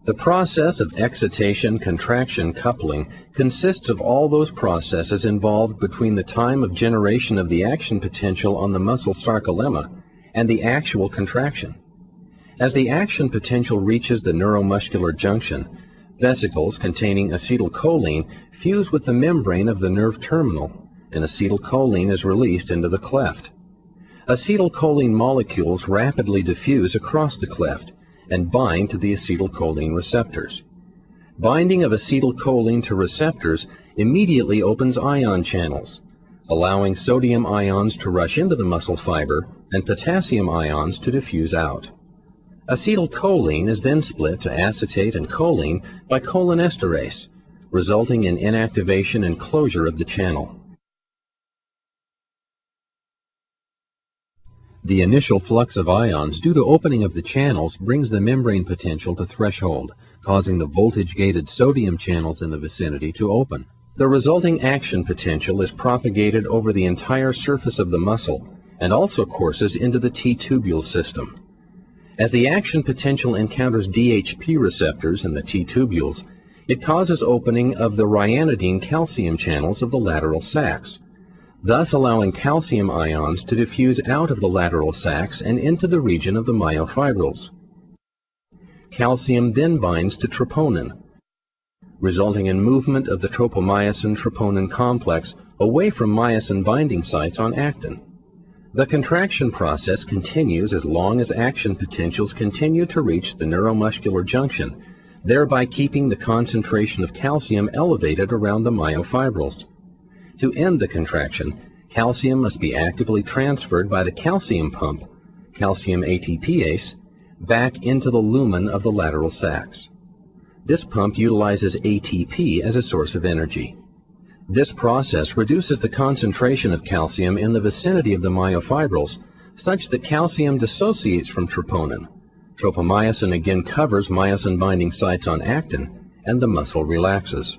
The process of excitation-contraction coupling consists of all those processes involved between the time of generation of the action potential on the muscle sarcolemma and the actual contraction. As the action potential reaches the neuromuscular junction, vesicles containing acetylcholine fuse with the membrane of the nerve terminal, and acetylcholine is released into the cleft. Acetylcholine molecules rapidly diffuse across the cleft and bind to the acetylcholine receptors. Binding of acetylcholine to receptors immediately opens ion channels, allowing sodium ions to rush into the muscle fiber and potassium ions to diffuse out. Acetylcholine is then split to acetate and choline by cholinesterase, resulting in inactivation and closure of the channel. The initial flux of ions due to opening of the channels brings the membrane potential to threshold, causing the voltage-gated sodium channels in the vicinity to open. The resulting action potential is propagated over the entire surface of the muscle and also courses into the T-tubule system. As the action potential encounters DHP receptors in the T-tubules, it causes opening of the ryanodine calcium channels of the lateral sacs, thus allowing calcium ions to diffuse out of the lateral sacs and into the region of the myofibrils. Calcium then binds to troponin, resulting in movement of the tropomyosin-troponin complex away from myosin binding sites on actin. The contraction process continues as long as action potentials continue to reach the neuromuscular junction, thereby keeping the concentration of calcium elevated around the myofibrils. To end the contraction, calcium must be actively transferred by the calcium pump, calcium ATPase, back into the lumen of the lateral sacs. This pump utilizes ATP as a source of energy. This process reduces the concentration of calcium in the vicinity of the myofibrils, such that calcium dissociates from troponin. Tropomyosin again covers myosin binding sites on actin, and the muscle relaxes.